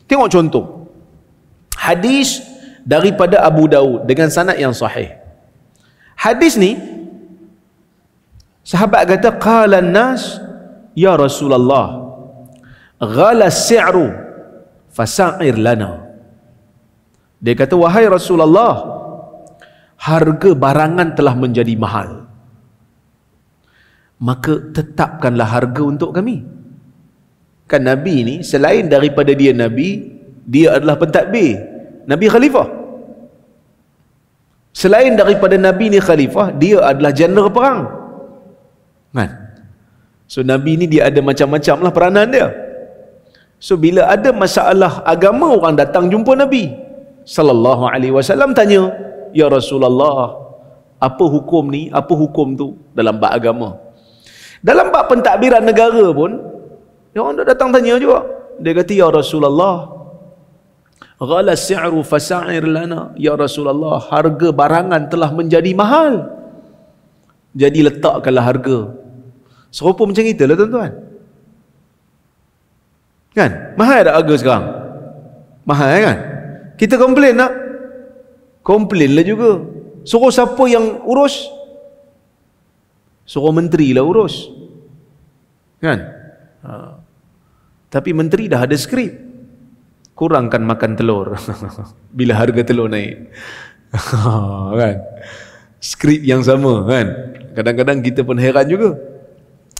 Tengok contoh. Hadis daripada Abu Daud dengan sanad yang sahih. Hadis ni sahabat kata qala an-nas ya Rasulullah ghala as-si'ru fasa'ir lana. Dia kata, wahai Rasulullah, harga barangan telah menjadi mahal, maka tetapkanlah harga untuk kami. Kan Nabi ni selain daripada dia Nabi, dia adalah pentadbir, Nabi khalifah. Selain daripada Nabi ni khalifah, dia adalah jeneral perang, kan? So Nabi ni dia ada macam-macam lah peranan dia. So bila ada masalah agama, orang datang jumpa Nabi sallallahu alaihi wasallam, tanya, ya Rasulullah, apa hukum ni, apa hukum tu dalam bab agama. Dalam bab pentadbiran negara pun, orang datang tanya juga. Dia kata, ya Rasulullah, ghala si'ru fasa'ir lana. Ya Rasulullah, harga barangan telah menjadi mahal, jadi letakkanlah harga. Serupa macam kita lah tuan-tuan, kan? Mahal tak harga sekarang? Mahal kan? Kita komplain tak? Komplain lah juga. Suruh siapa yang urus? Suruh menteri lah urus, kan? Tapi menteri dah ada skrip, kurangkan makan telur bila harga telur naik. Kan? Skrip yang sama, kan? Kadang-kadang kita pun heran juga.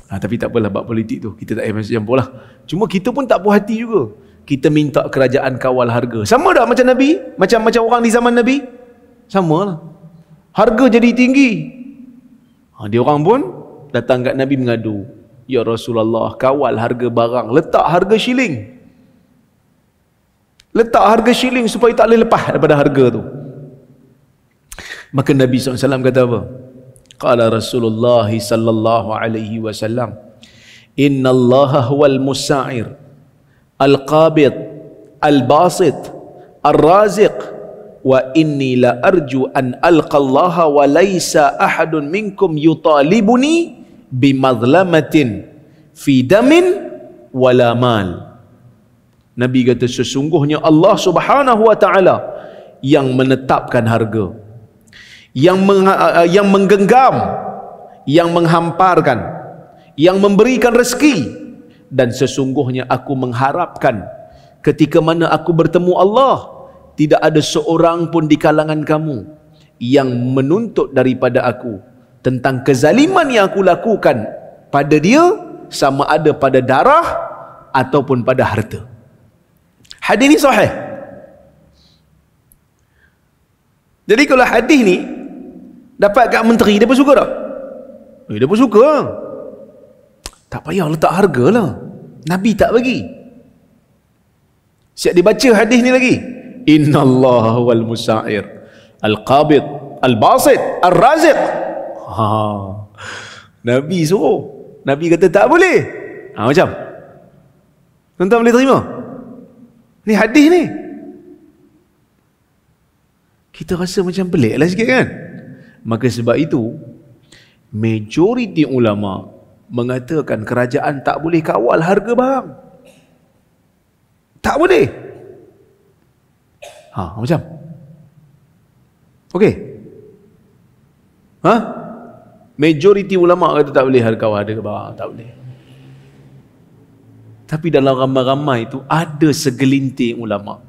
Tapi tak apalah, bab politik tu kita tak payah campur lah. Cuma kita pun tak puas hati juga. Kita minta kerajaan kawal harga. Sama tak macam Nabi? Macam orang di zaman Nabi? Sama lah. Harga jadi tinggi. Dia orang pun datang kat Nabi mengadu, ya Rasulullah, kawal harga barang, letak harga shilling. Letak harga shilling supaya tak boleh lepas daripada harga tu. Maka Nabi SAW kata apa? Qala Rasulullah sallallahu alaihi wasallam, inna allaha huwal musa'ir al-qabid al-basit al-raziq wa inni la arju an alqa allaha wa laysa ahadun minkum yutalibuni bimadlamatin fi damin wala mal. Nabi kata, sesungguhnya Allah Subhanahu wa taala yang menetapkan harga, yang menggenggam, yang menghamparkan, yang memberikan rezeki, dan sesungguhnya aku mengharapkan ketika mana aku bertemu Allah, tidak ada seorang pun di kalangan kamu yang menuntut daripada aku tentang kezaliman yang aku lakukan pada dia, sama ada pada darah ataupun pada harta. Hadis ni sahih. Jadi kalau hadis ni dapat kat menteri, dia pun suka tak? Dia pun suka. Tak payah letak harga lah, Nabi tak bagi. Siap dibaca hadis ni lagi, inna Allah wal musa'ir al-qabid al-basit al-raziq. Nabi suruh, Nabi kata tak boleh. Macam tuan-tuan boleh terima ni hadis ni? Kita rasa macam pelik lah sikit, kan? Maka sebab itu majoriti ulama mengatakan kerajaan tak boleh kawal harga barang. Tak boleh. Macam okey, majoriti ulama kata tak boleh kawal harga barang, tak boleh. Tapi dalam ramai-ramai itu ada segelintir ulama.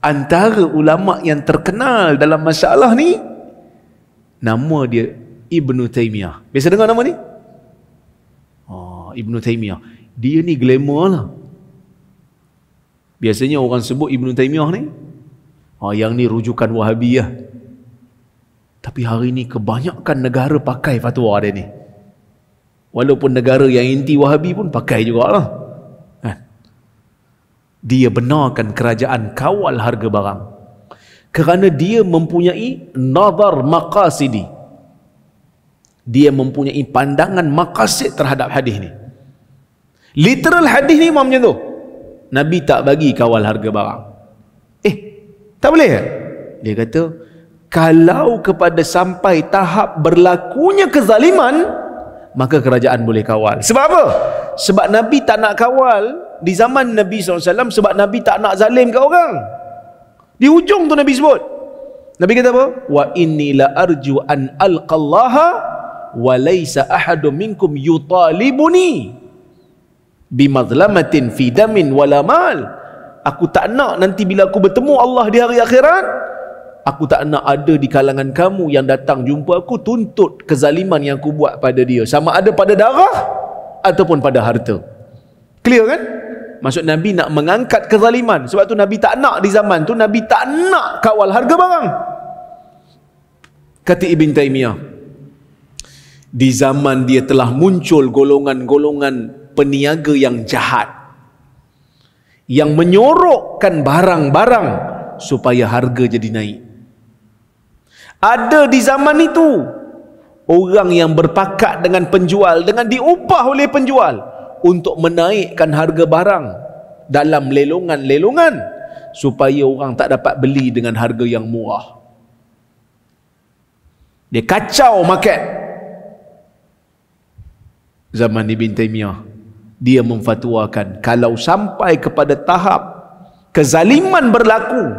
Antara ulama yang terkenal dalam masalah ni, nama dia Ibnu Taimiyah. Biasa dengar nama ni? Ibnu Taimiyah. Dia ni glamour lah. Biasanya orang sebut Ibnu Taimiyah ni, yang ni rujukan Wahabiyah. Tapi hari ni kebanyakan negara pakai fatwa dia ni. Walaupun negara yang inti Wahabi pun pakai jugalah. Dia benarkan kerajaan kawal harga barang kerana dia mempunyai nazar maqasidi. Dia mempunyai pandangan maqasid terhadap hadis ni. Literal hadis ni macam tu. Nabi tak bagi kawal harga barang. Tak boleh? Dia kata, kalau kepada sampai tahap berlakunya kezaliman, maka kerajaan boleh kawal. Sebab apa? Sebab Nabi tak nak kawal di zaman Nabi SAW, sebab Nabi tak nak zalim kat orang. Di hujung tu Nabi sebut. Nabi kata apa? Wa inni la arju an alqallaha wa laysa ahadun minkum yutalibuni bimadlamatin fi damin wala mal. Aku tak nak nanti bila aku bertemu Allah di hari akhirat, aku tak nak ada di kalangan kamu yang datang jumpa aku tuntut kezaliman yang aku buat pada dia, sama ada pada darah ataupun pada harta. Clear kan? Maksud Nabi nak mengangkat kezaliman. Sebab tu Nabi tak nak, di zaman tu Nabi tak nak kawal harga barang. Kata Ibn Taymiyah, di zaman dia telah muncul golongan-golongan peniaga yang jahat, yang menyorokkan barang-barang supaya harga jadi naik. Ada di zaman itu orang yang berpakat dengan penjual, dengan diupah oleh penjual untuk menaikkan harga barang dalam lelongan-lelongan supaya orang tak dapat beli dengan harga yang murah. Dia kacau market. Zaman Ibn Taymiyah, dia memfatwakan kalau sampai kepada tahap kezaliman berlaku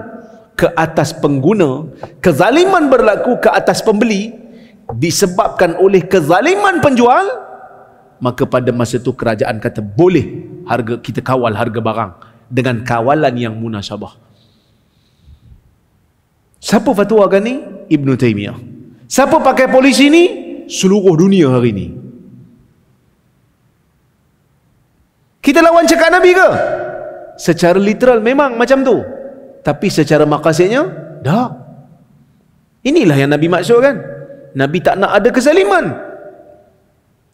ke atas pengguna, kezaliman berlaku ke atas pembeli disebabkan oleh kezaliman penjual, maka pada masa itu kerajaan kata boleh harga kita kawal harga barang dengan kawalan yang munasabah. Siapa fatwakan ni? Ibn Taymiyah. Siapa pakai polisi ni? Seluruh dunia hari ni. Kita lawan cakap Nabi ke? Secara literal memang macam tu, tapi secara maqasidnya dah. Inilah yang Nabi maksudkan. Nabi tak nak ada kezaliman.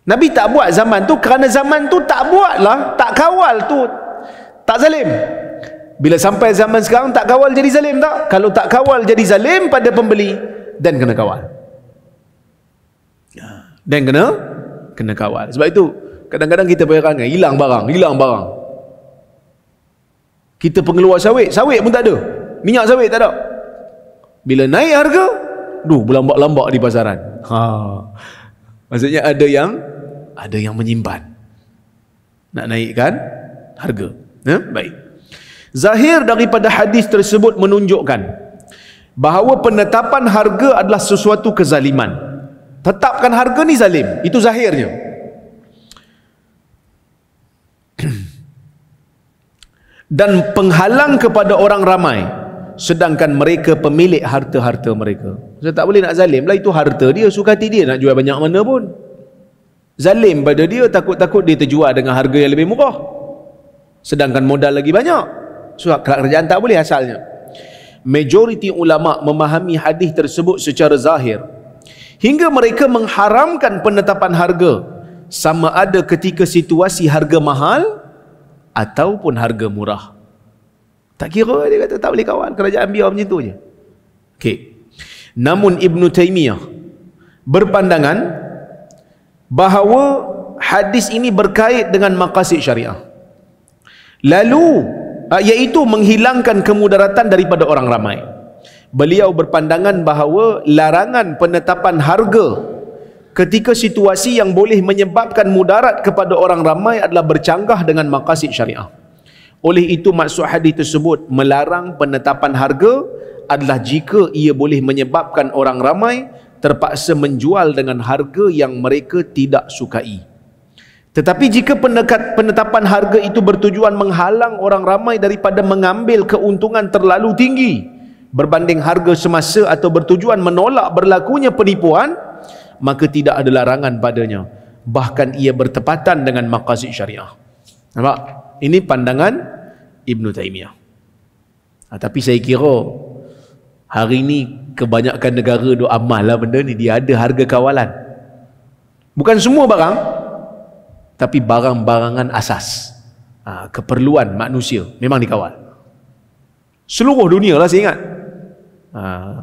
Nabi tak buat zaman tu kerana zaman tu tak buatlah, tak kawal tu tak zalim. Bila sampai zaman sekarang tak kawal jadi zalim tak? Kalau tak kawal jadi zalim pada pembeli, dan kena kawal. Dan kena kawal. Sebab itu kadang-kadang kita perangai hilang barang. Kita pengeluar sawit pun tak ada. Minyak sawit tak ada. Bila naik harga, berlambak-lambak di pasaran. Maksudnya ada yang menyimpan, nak naikkan harga. Baik. Zahir daripada hadis tersebut menunjukkan bahawa penetapan harga adalah sesuatu kezaliman. Tetapkan harga ni zalim. Itu zahirnya. Dan penghalang kepada orang ramai, sedangkan mereka pemilik harta-harta mereka. Saya tak boleh nak zalim lah, itu harta dia, suka hati dia nak jual banyak mana pun. Zalim pada dia, takut-takut dia terjual dengan harga yang lebih murah, sedangkan modal lagi banyak. So kerajaan tak boleh asalnya. Majoriti ulama memahami hadis tersebut secara zahir hingga mereka mengharamkan penetapan harga, sama ada ketika situasi harga mahal ataupun harga murah. Tak kira, dia kata tak boleh kawal, kerajaan biar macam tu je. Okey. Namun Ibn Taymiyah berpandangan bahawa hadis ini berkait dengan maqasid syariah, lalu iaitu menghilangkan kemudaratan daripada orang ramai. Beliau berpandangan bahawa larangan penetapan harga ketika situasi yang boleh menyebabkan mudarat kepada orang ramai adalah bercanggah dengan maqasid syariah. Oleh itu maksud hadis tersebut melarang penetapan harga adalah jika ia boleh menyebabkan orang ramai terpaksa menjual dengan harga yang mereka tidak sukai. Tetapi jika penetapan harga itu bertujuan menghalang orang ramai daripada mengambil keuntungan terlalu tinggi berbanding harga semasa atau bertujuan menolak berlakunya penipuan, maka tidak ada larangan padanya. Bahkan ia bertepatan dengan maqasid syariah. Nampak? Ini pandangan Ibn Taymiyah. Tapi saya kira hari ini kebanyakan negara duk amal lah benda ni. Dia ada harga kawalan. Bukan semua barang, tapi barang-barangan asas, keperluan manusia memang dikawal. Seluruh dunia lah saya ingat.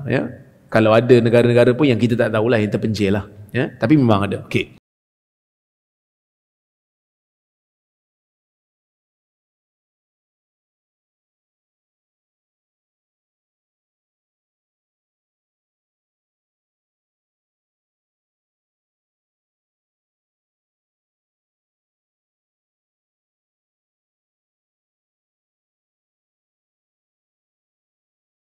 Ya. Kalau ada negara-negara pun yang kita tak tahulah, yang terpencil lah. Ya. Tapi memang ada. Okey.